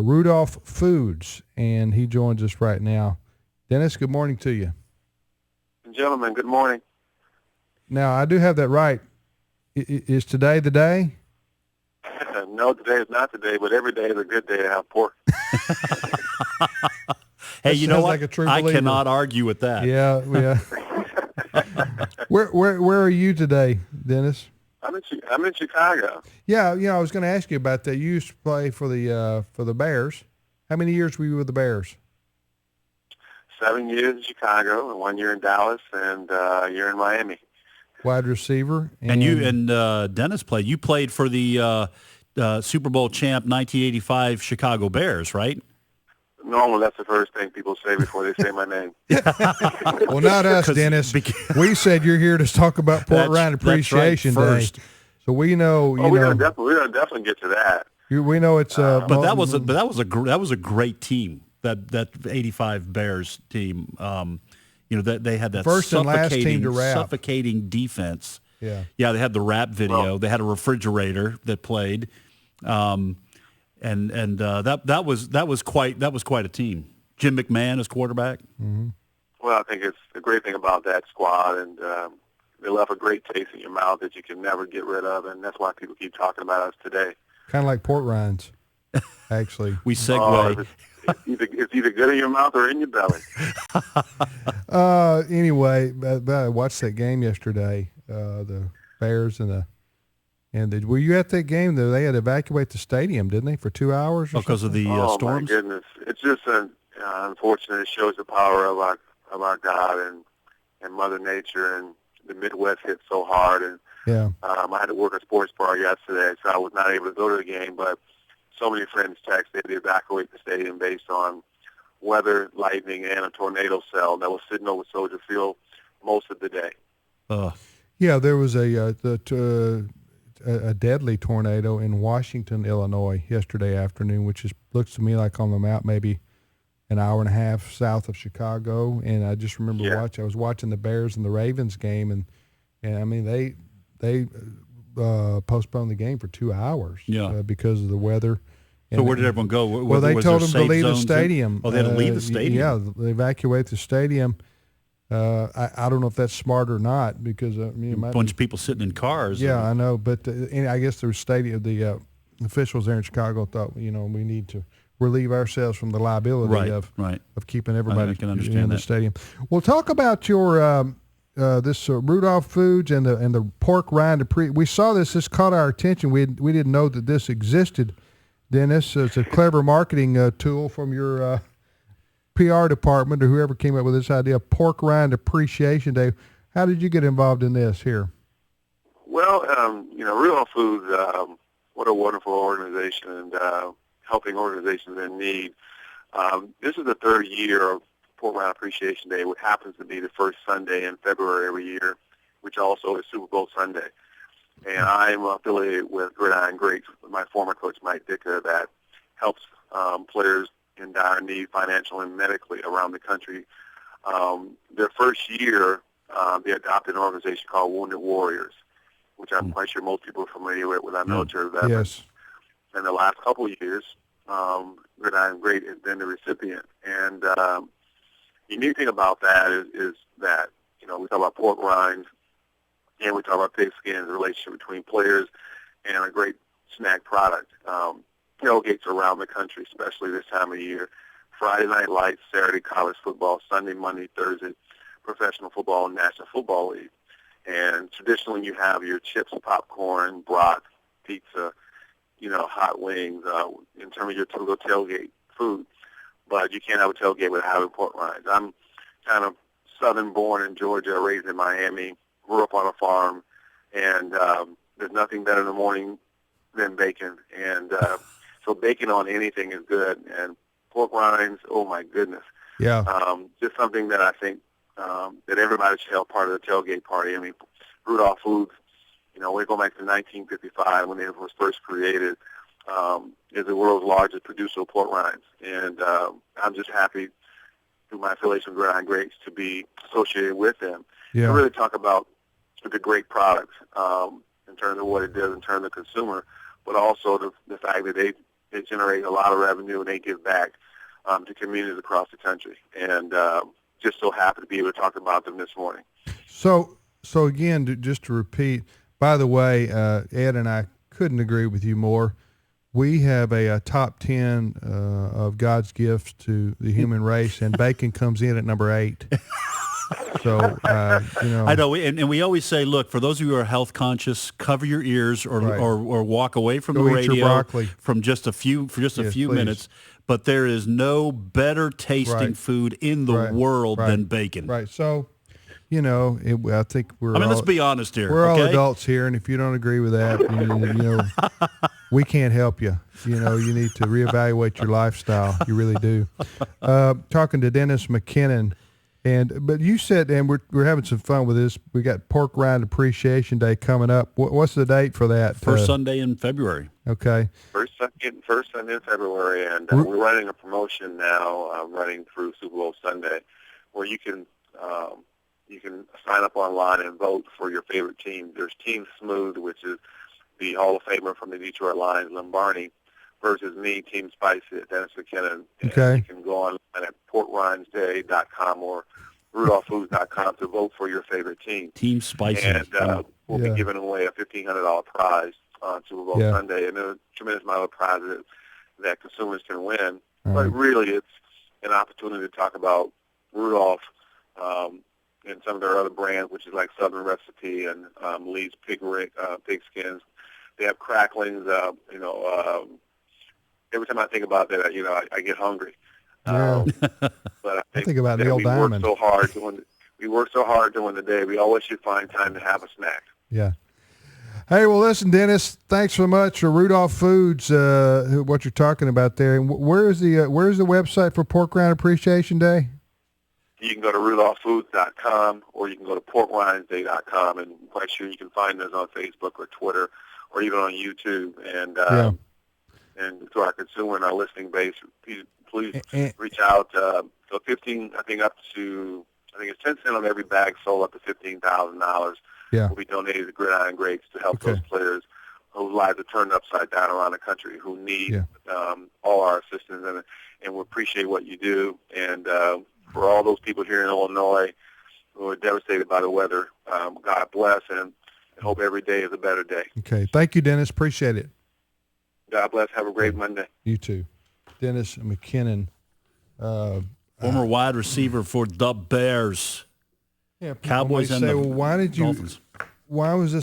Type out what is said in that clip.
Rudolph Foods, and he joins us right now. Dennis, good morning to you. Gentlemen, good morning. Now, I do have that right. Is today the day? No, today is not today, but every day is a good day to have pork. Hey, you know what? Like a true I believer. Cannot argue with that. Yeah. Where are you today, Dennis? I'm in Chicago. Yeah, I was going to ask you about that. You used to play for the Bears. How many years were you with the Bears? 7 years in Chicago, and 1 year in Dallas, and a year in Miami. Wide receiver. And you and Dennis played. You played for the Super Bowl champ 1985 Chicago Bears, right? Normally, that's the first thing people say before they say my name. Well, not us, Dennis. We said you're here to talk about Port Rind Appreciation Day. So we know. We're gonna definitely get to that. We know it's. But that was a great team. That '85 Bears team. That they had that first and last team to rap. Suffocating defense. Yeah. Yeah, they had the rap video. Well, they had a refrigerator that played. And that was quite a team. Jim McMahon as quarterback. Mm-hmm. Well, I think it's the great thing about that squad, and they left a great taste in your mouth that you can never get rid of, and that's why people keep talking about us today. Kind of like Port Rinds, actually. We segue. It's either good in your mouth or in your belly. Anyway, I watched that game yesterday. The Bears and were you at that game? Though they had to evacuate the stadium, didn't they, for 2 hours? Because of the storms. Oh my goodness! It's just unfortunate. It shows the power of our God and Mother Nature, and the Midwest hit so hard. And yeah, I had to work a sports bar yesterday, so I was not able to go to the game. But so many friends texted to evacuate the stadium based on weather, lightning, and a tornado cell that was sitting over Soldier Field most of the day. Yeah, there was a deadly tornado in Washington, Illinois, yesterday afternoon, which looks to me like on the map maybe an hour and a half south of Chicago. And I just remember I was watching the Bears and the Ravens game, and I mean they postponed the game for 2 hours because of the weather. So where did everyone go? Well, they told them to leave the stadium. Oh, they had to leave the stadium? Yeah, they evacuate the stadium. I don't know if that's smart or not, because a bunch of people sitting in cars. Yeah, I know, but I guess the officials there in Chicago thought, we need to relieve ourselves from the liability of keeping everybody in the stadium. Well, talk about your this Rudolph Foods and the pork rind. We saw this. This caught our attention. We didn't know that this existed, Dennis. It's a clever marketing tool from your PR department or whoever came up with this idea, Pork Rind Appreciation Day. How did you get involved in this here? Well, Rudolph Foods, what a wonderful organization, and helping organizations in need. This is the third year of Pork Rind Appreciation Day, which happens to be the first Sunday in February every year, which also is Super Bowl Sunday. And I'm affiliated with Gridiron Greats, my former coach Mike Dicker, that helps players in dire need financially and medically around the country. Their first year, they adopted an organization called Wounded Warriors, which I'm quite sure most people are familiar with our military veterans. Yes. And the last couple of years, Gridiron Great has been the recipient. And the unique thing about that is that, we talk about pork rinds, and we talk about pig skins, the relationship between players and a great snack product. Tailgates around the country, especially this time of year. Friday Night Lights, Saturday college football, Sunday, Monday, Thursday, professional football and National Football League. And traditionally you have your chips, popcorn, brats, pizza, hot wings, in terms of your typical tailgate food. But you can't have a tailgate without having pork rinds. I'm kind of southern born in Georgia, raised in Miami, grew up on a farm, and there's nothing better in the morning than bacon. And so bacon on anything is good. And pork rinds, oh my goodness. Yeah. Just something that I think that everybody should help part of the tailgate party. I mean, Rudolph Foods, we go back to 1955 when it was first created, is the world's largest producer of pork rinds. And I'm just happy through my affiliation with Gridiron Greats to be associated with them. Yeah. To really talk about the great products in terms of what it does in terms of the consumer, but also the fact that they they generate a lot of revenue, and they give back to communities across the country. And just so happy to be able to talk about them this morning. So again, just to repeat, by the way, Ed and I couldn't agree with you more. We have a top 10 of God's gifts to the human race, and bacon comes in at number 8. So, I know, and we always say, look, for those of you who are health conscious, cover your ears or walk away from the radio from just a few minutes. But there is no better tasting food in the world than bacon. Right. So, I think let's be honest here. We're all adults here, and if you don't agree with that, we can't help you. You need to reevaluate your lifestyle. You really do. Talking to Dennis McKinnon. But you said, and we're having some fun with this. We got Pork Rind Appreciation Day coming up. What's the date for that? First Sunday in February. Okay. First Sunday in February, and we're running a promotion now, running through Super Bowl Sunday, where you can sign up online and vote for your favorite team. There's Team Smooth, which is the Hall of Famer from the Detroit Lions, Lombardi, versus me, Team Spicy, Dennis McKinnon. Okay. You can go online at porkrindsday.com or rudolphfoods.com to vote for your favorite team. Team Spicy. And we'll be giving away a $1,500 prize on Super Bowl Sunday, and there's a tremendous amount of prizes that consumers can win. But really, it's an opportunity to talk about Rudolph and some of their other brands, which is like Southern Recipe and Lee's Pigskins. They have cracklings. Every time I think about that, I get hungry. But I think about Neil Diamond. We work so hard during the day. We always should find time to have a snack. Yeah. Hey, well, listen, Dennis. Thanks so much for Rudolph Foods. What you're talking about there. And where's the website for Pork Rind Appreciation Day? You can go to rudolphfoods.com or you can go to porkrindsday.com, and I'm quite sure you can find us on Facebook or Twitter or even on YouTube. And to our consumer and our listening base, please reach out. So 15, I think it's 10 cents on every bag sold up to $15,000. Will be donated to Gridiron Grapes to help those players whose lives are turned upside down around the country who need all our assistance. And we appreciate what you do. And for all those people here in Illinois who are devastated by the weather, God bless, and hope every day is a better day. Okay. Thank you, Dennis. Appreciate it. God bless. Have a great Monday. You too. Dennis McKinnon. Former wide receiver for the Bears. Yeah, Cowboys and say, the well, why was this